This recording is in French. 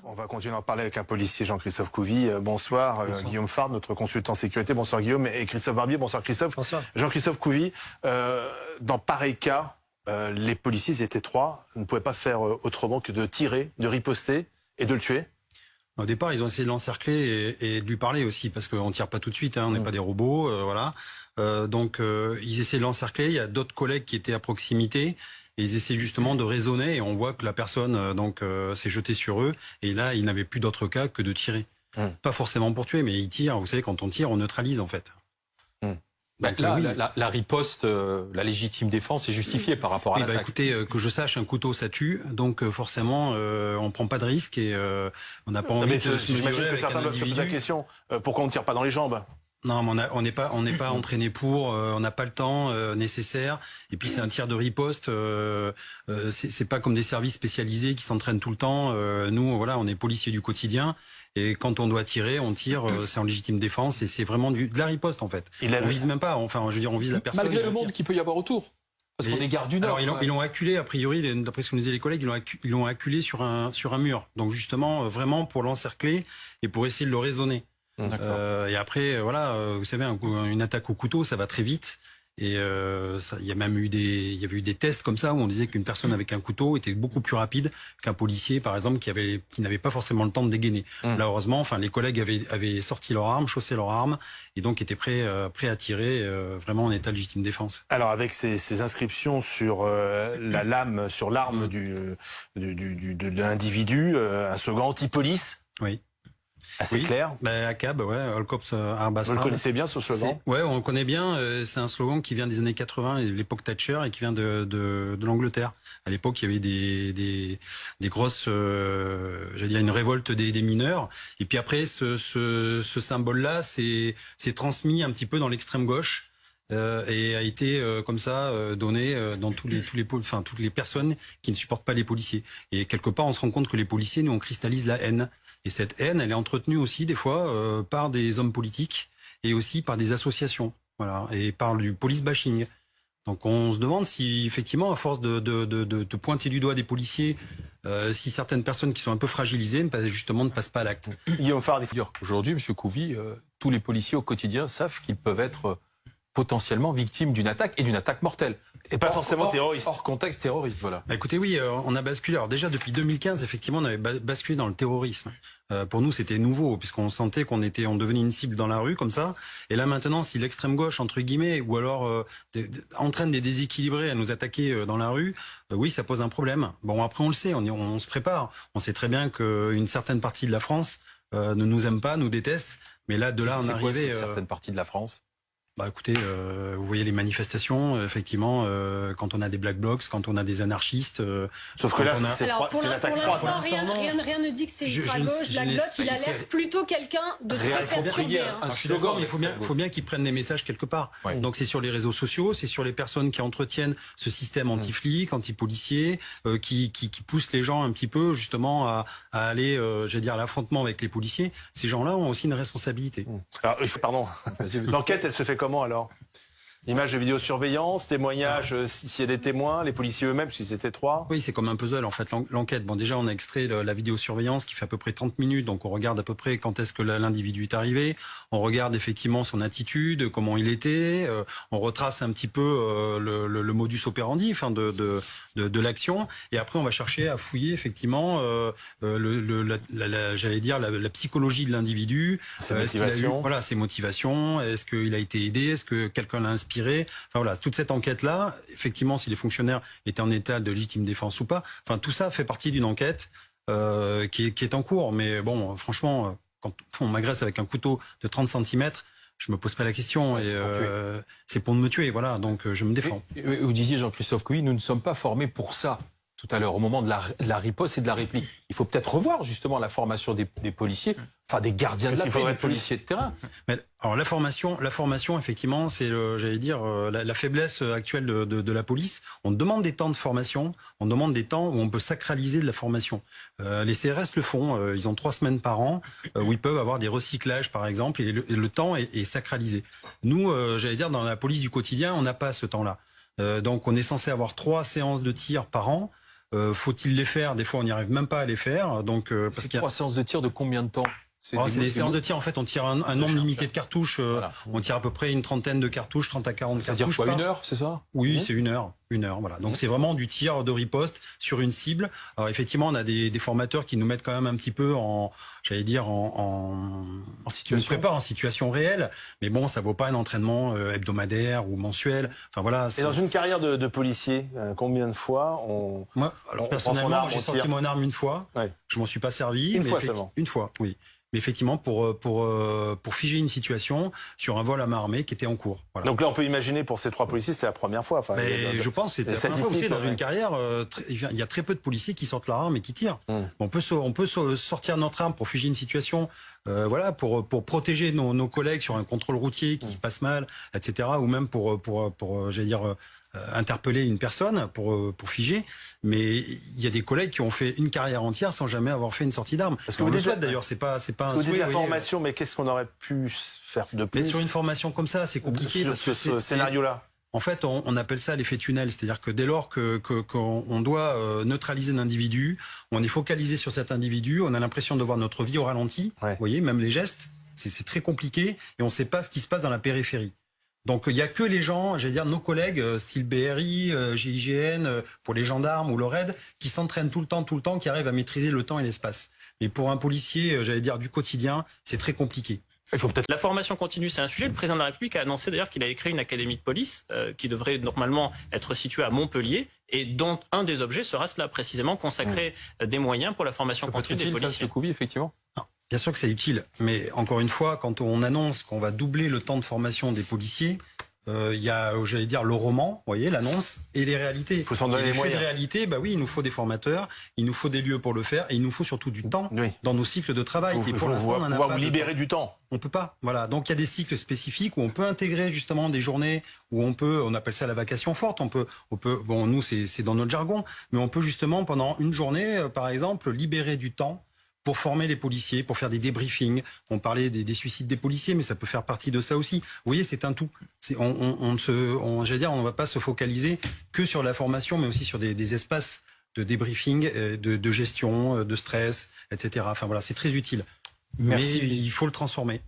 On va continuer à en parler avec un policier, Jean-Christophe Couvi. Bonsoir. Guillaume Fard, notre consultant sécurité. Bonsoir Guillaume. Et Christophe Barbier. Bonsoir Christophe. Bonsoir. Jean-Christophe Couvi, dans pareil cas, les policiers étaient trois, ne pouvaient pas faire autrement que de tirer, de riposter et de le tuer. Au départ, ils ont essayé de l'encercler et de lui parler aussi, parce qu'on ne tire pas tout de suite, hein, on n'est pas des robots, voilà. Donc, ils essayaient de l'encercler. Il y a d'autres collègues qui étaient à proximité. Et ils essaient justement de raisonner et on voit que la personne s'est jetée sur eux. Et là, ils n'avaient plus d'autre cas que de tirer. Pas forcément pour tuer, mais ils tirent. Vous savez, quand on tire, on neutralise en fait. Donc, là, la riposte, la légitime défense est justifiée par rapport à l'attaque. Écoutez, que je sache, un couteau ça tue, donc forcément, on prend pas de risque et on n'a pas envie de se mesurer. J'imagine que certains doivent se poser la question pourquoi on ne tire pas dans les jambes? Non, mais on n'est pas entraîné pour, on n'a pas le temps nécessaire. Et puis c'est un tir de riposte. C'est pas comme des services spécialisés qui s'entraînent tout le temps. Nous, voilà, on est policiers du quotidien. Et quand on doit tirer, on tire. C'est en légitime défense et c'est vraiment de la riposte en fait. On vise même pas. Enfin, je veux dire, on vise la personne. Malgré le monde qu'il peut y avoir autour. Parce qu'on est gare du Nord. Alors ils l'ont acculé a priori, d'après ce que nous disaient les collègues, ils l'ont acculé sur un mur. Donc justement, vraiment pour l'encercler et pour essayer de le raisonner. Et après, voilà, vous savez, une attaque au couteau, ça va très vite. Et il y a même eu des tests comme ça où on disait qu'une personne avec un couteau était beaucoup plus rapide qu'un policier, par exemple, qui n'avait pas forcément le temps de dégainer. Là, heureusement, les collègues avaient sorti leurs armes, chaussé leurs armes, et donc étaient prêts à tirer, vraiment en état de légitime défense. Alors, avec ces inscriptions sur la lame, sur l'arme de l'individu, un slogan anti-police. Oui. Assez clair. ACAB, ouais, All Cops Are Bastards. Vous le connaissez bien, ce slogan? Ouais, on le connaît bien. C'est un slogan qui vient des années 80, l'époque Thatcher, et qui vient de l'Angleterre. À l'époque, il y avait des grosses, j'allais dire, une révolte des mineurs. Et puis après, ce symbole-là s'est transmis un petit peu dans l'extrême gauche. Et a été comme ça donné dans toutes les personnes qui ne supportent pas les policiers. Et quelque part, on se rend compte que les policiers, nous, on cristallise la haine. Et cette haine, elle est entretenue aussi des fois par des hommes politiques et aussi par des associations, voilà, et par du police bashing. Donc on se demande si effectivement, à force de pointer du doigt des policiers, si certaines personnes qui sont un peu fragilisées ne passent pas à l'acte. Guillaume Fard. Aujourd'hui, M. Couvi, tous les policiers au quotidien savent qu'ils peuvent être potentiellement victimes d'une attaque et d'une attaque mortelle. Et pas forcément terroriste. Hors contexte terroriste, voilà. Écoutez, oui, on a basculé. Alors déjà, depuis 2015, effectivement, on avait basculé dans le terrorisme. Pour nous, c'était nouveau, puisqu'on sentait on devenait une cible dans la rue, comme ça. Et là, maintenant, si l'extrême gauche, entre guillemets, ou alors entraîne des déséquilibrés à nous attaquer dans la rue, oui, ça pose un problème. Bon, après, on le sait, on se prépare. On sait très bien qu'une certaine partie de la France ne nous aime pas, nous déteste. Mais là, on est arrivé... Une certaine partie de la France? Écoutez, vous voyez les manifestations, effectivement, quand on a des black blocs, quand on a des anarchistes. Sauf que là, c'est une attaque froide. Pour l'instant, rien ne dit que c'est ultra-gauche, black bloc. Il a l'air plutôt quelqu'un de très perturbé. Un slogan, mais il faut bien qu'ils prennent des messages quelque part. Ouais. Donc c'est sur les réseaux sociaux, c'est sur les personnes qui entretiennent ce système anti-flic, anti-policier, qui poussent les gens un petit peu justement à aller, j'allais dire, à l'affrontement avec les policiers. Ces gens-là ont aussi une responsabilité. Alors, pardon, l'enquête, elle se fait comment alors? Images de vidéosurveillance, témoignages, s'il y a des témoins, les policiers eux-mêmes, si c'était trois? Oui, c'est comme un puzzle en fait, l'enquête. Bon, déjà, on a extrait la vidéosurveillance qui fait à peu près 30 minutes, donc on regarde à peu près quand est-ce que l'individu est arrivé, on regarde effectivement son attitude, comment il était, on retrace un petit peu le modus operandi de l'action, et après on va chercher à fouiller effectivement j'allais dire la psychologie de l'individu, ses motivations, est-ce qu'il a été aidé, est-ce que quelqu'un l'a inspiré. Enfin voilà, toute cette enquête-là, effectivement, si les fonctionnaires étaient en état de légitime défense ou pas, enfin tout ça fait partie d'une enquête qui est en cours. Mais bon, franchement, quand on m'agresse avec un couteau de 30 cm, je me pose pas la question. Et c'est pour me tuer, voilà. Donc je me défends. Vous disiez, Jean-Christophe Couvi, nous ne sommes pas formés pour ça. Tout à l'heure, au moment de la riposte et de la réplique. Il faut peut-être revoir justement la formation des policiers, enfin des gardiens de la paix, des policiers de terrain. Mais, alors la formation, effectivement, c'est, j'allais dire, la faiblesse actuelle de la police. On demande des temps de formation, on demande des temps où on peut sacraliser de la formation. Les CRS le font, ils ont 3 semaines par an où ils peuvent avoir des recyclages, par exemple, et le temps est sacralisé. Nous, j'allais dire, dans la police du quotidien, on n'a pas ce temps-là. Donc on est censé avoir 3 séances de tir par an. Faut-il les faire? Des fois, on n'y arrive même pas à les faire. Donc, parce c'est 3 séances de tir de combien de temps? C'est des séances de tir. En fait, on tire un nombre limité de cartouches. Voilà. On tire à peu près une trentaine de cartouches, 30 à 40 cartouches. C'est-à-dire quoi, 1 heure, c'est ça? Oui, c'est 1 heure. 1 heure, voilà. Donc c'est vraiment du tir de riposte sur une cible. Alors effectivement, on a des formateurs qui nous mettent quand même un petit peu en situation. Nous préparent en situation réelle. Mais bon, ça vaut pas un entraînement hebdomadaire ou mensuel. Enfin voilà. Et dans une carrière de policier, combien de fois Moi, alors personnellement, j'ai sorti mon arme une fois. Ouais. Je m'en suis pas servi. Une fois seulement. Une fois, oui. Mais effectivement, pour figer une situation sur un vol à main armée qui était en cours. Voilà. Donc là, on peut imaginer pour ces 3 policiers, c'était la première fois. Enfin, je pense que c'était la première fois aussi dans une carrière. Il y a très peu de policiers qui sortent leur arme et qui tirent. On peut sortir notre arme pour figer une situation, voilà, pour protéger nos collègues sur un contrôle routier qui se passe mal, etc. Ou même pour j'allais dire, interpeller une personne pour figer, mais il y a des collègues qui ont fait une carrière entière sans jamais avoir fait une sortie d'arme. Parce que vous dites d'ailleurs, c'est pas un souhait. Vous dites la formation, mais qu'est-ce qu'on aurait pu faire de plus? Mais sur une formation comme ça, c'est compliqué. Sur ce scénario-là. En fait, on appelle ça l'effet tunnel, c'est-à-dire que dès lors qu'on doit neutraliser un individu, on est focalisé sur cet individu, on a l'impression de voir notre vie au ralenti. Ouais. Vous voyez, même les gestes, c'est très compliqué et on ne sait pas ce qui se passe dans la périphérie. Donc il y a que les gens, j'allais dire nos collègues, style BRI, GIGN, pour les gendarmes ou le RAID, qui s'entraînent tout le temps, qui arrivent à maîtriser le temps et l'espace. Mais pour un policier, j'allais dire du quotidien, c'est très compliqué. La formation continue, c'est un sujet. Le président de la République a annoncé d'ailleurs qu'il avait créé une académie de police qui devrait normalement être située à Montpellier et dont un des objets sera cela précisément, consacrer des moyens pour la formation continue des policiers. Ça, effectivement. Non. Bien sûr que c'est utile, mais encore une fois, quand on annonce qu'on va doubler le temps de formation des policiers, il y a, j'allais dire, le roman, vous voyez, l'annonce, et les réalités. Il faut s'en donner les moyens. Les réalités, bah oui, il nous faut des formateurs, il nous faut des lieux pour le faire, et il nous faut surtout du temps dans nos cycles de travail. Et pour l'instant, on en a pas. Vous libérer du temps. On peut pas. Voilà. Donc il y a des cycles spécifiques où on peut intégrer justement des journées où on appelle ça la vacation forte. On peut, bon, nous c'est dans notre jargon, mais on peut justement pendant une journée, par exemple, libérer du temps pour former les policiers, pour faire des débriefings. On parlait des suicides des policiers, mais ça peut faire partie de ça aussi. Vous voyez, c'est un tout. J'allais dire, on ne va pas se focaliser que sur la formation, mais aussi sur des espaces de débriefing, de gestion, de stress, etc. Enfin voilà, c'est très utile. Merci. Mais il faut le transformer.